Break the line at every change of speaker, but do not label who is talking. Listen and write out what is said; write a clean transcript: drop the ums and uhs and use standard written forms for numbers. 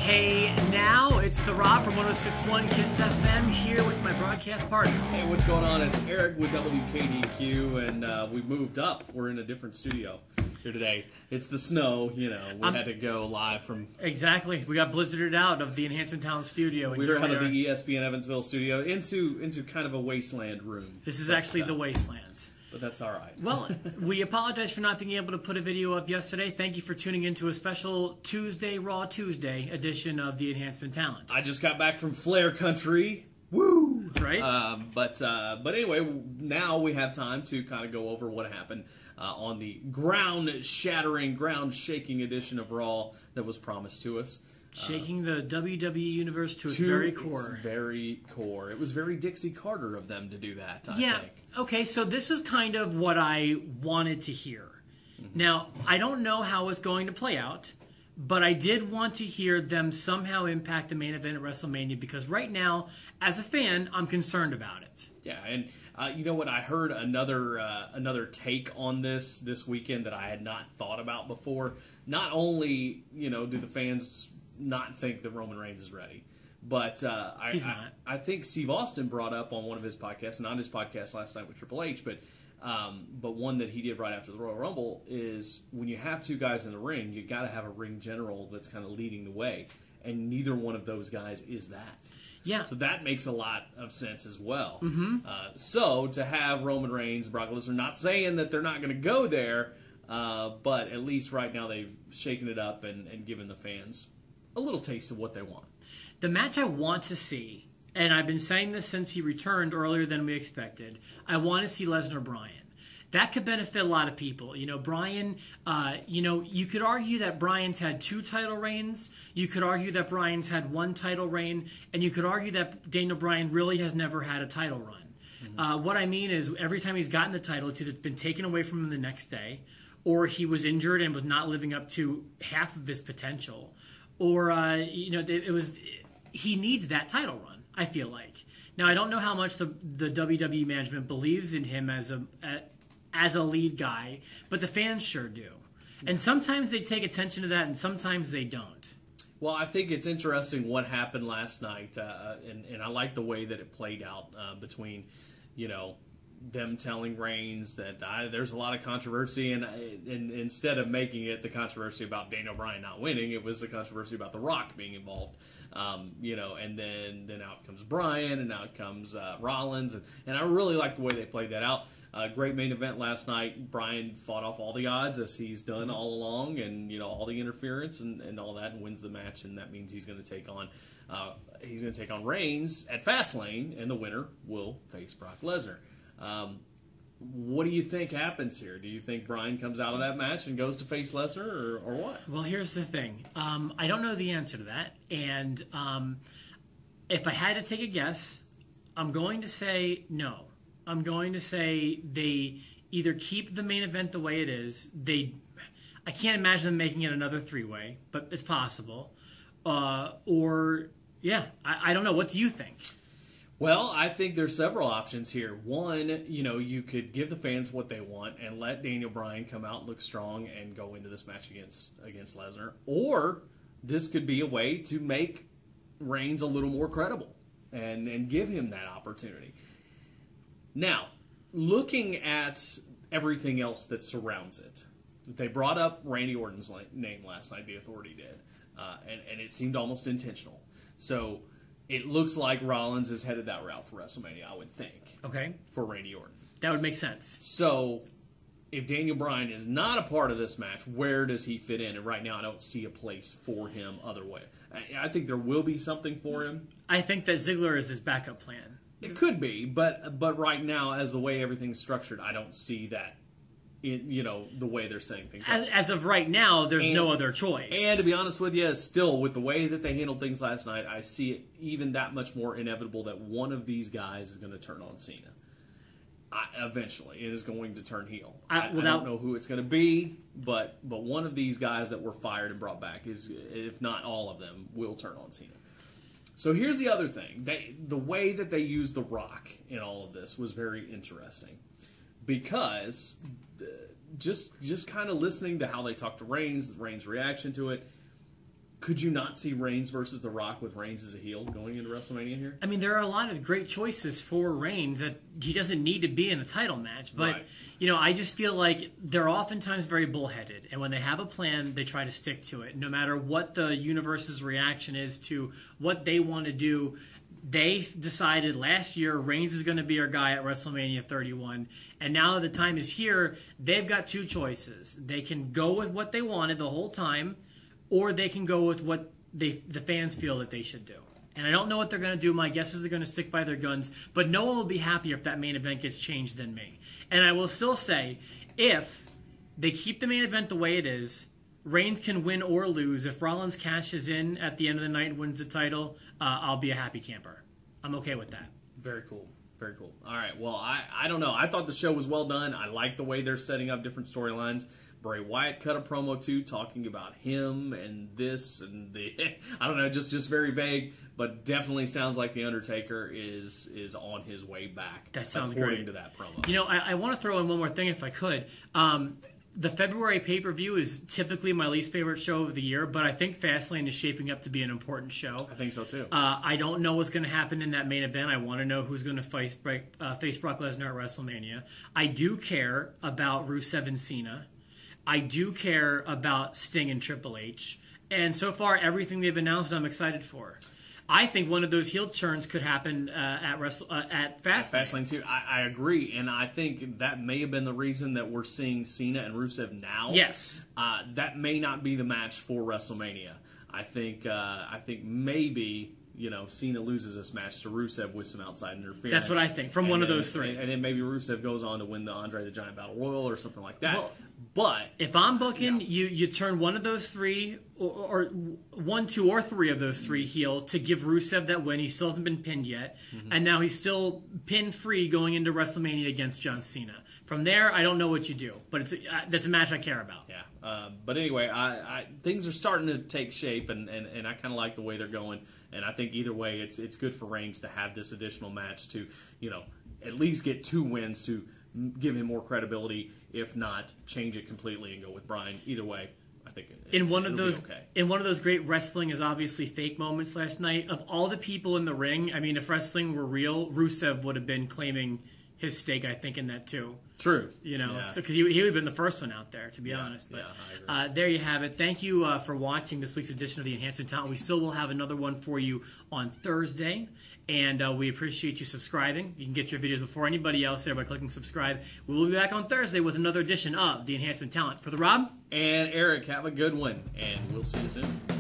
Hey, now it's the Rob from 106.1 KISS FM here with my broadcast partner.
Hey, what's going on? It's Eric with WKDQ, and we moved up. We're in a different studio here today. It's the snow, you know. We had to go live from...
Exactly. We got blizzarded out of the Enhancement Talent studio.
We were out of the ESPN Evansville studio into kind of a wasteland room.
This is actually the wasteland.
But that's all right.
Well, we apologize for not being able to put a video up yesterday. Thank you for tuning into a special Tuesday, Raw Tuesday edition of the Enhancement Talent.
I just got back from Flair Country. Woo!
That's right.
But anyway, now we have time to kind of go over what happened on the ground-shattering, ground-shaking edition of Raw that was promised to us.
Shaking the WWE universe to its very core.
Its very core. It was very Dixie Carter of them to do that, I think.
Okay, so this is kind of what I wanted to hear. Mm-hmm. Now, I don't know how it's going to play out, but I did want to hear them somehow impact the main event at WrestleMania because right now, as a fan, I'm concerned about it.
Yeah, and you know what? I heard another take on this weekend that I had not thought about before. Not only, you know, do the fans not think that Roman Reigns is ready, but I think Steve Austin brought up on one of his podcasts, not his podcast last night with Triple H, but one that he did right after the Royal Rumble is when you have two guys in the ring, you got to have a ring general that's kind of leading the way, and neither one of those guys is that.
Yeah.
So that makes a lot of sense as well.
Mm-hmm.
So to have Roman Reigns, Brock Lesnar, not saying that they're not going to go there, but at least right now they've shaken it up and given the fans a little taste of what they want.
The match I want to see, and I've been saying this since he returned earlier than we expected, I want to see Lesnar-Bryan. That could benefit a lot of people. You know, Bryan, you could argue that Bryan's had 2 title reigns. You could argue that Bryan's had 1 title reign. And you could argue that Daniel Bryan really has never had a title run. Mm-hmm. What I mean is every time he's gotten the title, it's either been taken away from him the next day, or he was injured and was not living up to half of his potential. Or, he needs that title run, I feel like. Now, I don't know how much the WWE management believes in him as a lead guy, but the fans sure do. And sometimes they take attention to that, and sometimes they don't.
Well, I think it's interesting what happened last night, and I like the way that it played out between, you know, them telling Reigns that there's a lot of controversy, and instead of making it the controversy about Daniel Bryan not winning, it was the controversy about The Rock being involved. And then out comes Bryan, and out comes Rollins, and I really like the way they played that out. Great main event last night. Bryan fought off all the odds as he's done all along, and you know all the interference and all that, and wins the match, and that means he's going to take on Reigns at Fastlane, and the winner will face Brock Lesnar. What do you think happens here? Do you think Bryan comes out of that match and goes to face Lesnar, or what?
Well, here's the thing. I don't know the answer to that. And if I had to take a guess, I'm going to say no. I'm going to say they either keep the main event the way it is. I can't imagine them making it another 3-way, but it's possible. I don't know. What do you think?
Well, I think there's several options here. One, you know, you could give the fans what they want and let Daniel Bryan come out and look strong and go into this match against Lesnar. Or this could be a way to make Reigns a little more credible and give him that opportunity. Now, looking at everything else that surrounds it, they brought up Randy Orton's name last night, the Authority did, and it seemed almost intentional. So it looks like Rollins is headed that route for WrestleMania, I would think.
Okay.
For Randy Orton.
That would make sense.
So if Daniel Bryan is not a part of this match, where does he fit in? And right now I don't see a place for him other way. I think there will be something for him.
I think that Ziggler is his backup plan.
It could be, but right now, as the way everything's structured, I don't see that the way they're saying things.
As of right now, there's no other choice.
And to be honest with you, still, with the way that they handled things last night, I see it even that much more inevitable that one of these guys is going to turn on Cena. Eventually, it is going to turn heel. I don't know who it's going to be, but one of these guys that were fired and brought back is, if not all of them, will turn on Cena. So here's the other thing. The way that they used The Rock in all of this was very interesting. Because just kind of listening to how they talked to Reigns' reaction to it, Could you not see Reigns versus The Rock with Reigns as a heel going into WrestleMania here?
I mean, there are a lot of great choices for Reigns that he doesn't need to be in a title match. But,
Right.
I just feel like they're oftentimes very bullheaded. And when they have a plan, they try to stick to it. No matter what the universe's reaction is to what they want to do, they decided last year Reigns is going to be our guy at WrestleMania 31. And now that the time is here, they've got two choices. They can go with what they wanted the whole time, or they can go with what the fans feel that they should do. And I don't know what they're going to do. My guess is they're going to stick by their guns. But no one will be happier if that main event gets changed than me. And I will still say, if they keep the main event the way it is, Reigns can win or lose. If Rollins cashes in at the end of the night and wins the title, I'll be a happy camper. I'm okay with that.
Very cool. Very cool. All right. Well, I don't know. I thought the show was well done. I like the way they're setting up different storylines. Bray Wyatt cut a promo too, talking about him and this and the I don't know, just very vague, but definitely sounds like the Undertaker is on his way back.
That sounds
according
great.
to that promo.
I want to throw in one more thing if I could. The February pay-per-view is typically my least favorite show of the year, but I think Fastlane is shaping up to be an important show.
I think so too.
I don't know what's going to happen in that main event. I want to know who's going to face Brock Lesnar at WrestleMania. I do care about Rusev and Cena. I do care about Sting and Triple H. And so far, everything they've announced, I'm excited for. I think one of those heel turns could happen at Fastlane.
Fastlane too. I agree, and I think that may have been the reason that we're seeing Cena and Rusev now.
Yes.
That may not be the match for WrestleMania. I think maybe Cena loses this match to Rusev with some outside interference.
That's what I think, from one of those three.
And then maybe Rusev goes on to win the Andre the Giant Battle Royal or something like that.
Well,
but
if I'm booking, you turn one of those three, or one, two, or three of those three heel to give Rusev that win. He still hasn't been pinned yet, and now he's still pin-free going into WrestleMania against John Cena. From there, I don't know what you do, but that's a match I care about.
Yeah. But anyway, things are starting to take shape, and I kind of like the way they're going. And I think either way, it's good for Reigns to have this additional match to, at least get 2 wins to give him more credibility. If not, change it completely and go with Bryan. Either way, I think
in one of those great wrestling is obviously fake moments last night. Of all the people in the ring, I mean, if wrestling were real, Rusev would have been claiming his stake, I think, in that too.
True.
So because he would have been the first one out there, to be honest. But
I agree.
there you have it. Thank you for watching this week's edition of the Enhancement Talent. We still will have another one for you on Thursday, and we appreciate you subscribing. You can get your videos before anybody else there by clicking subscribe. We will be back on Thursday with another edition of the Enhancement Talent. For the Rob
and Eric, have a good one, and we'll see you soon.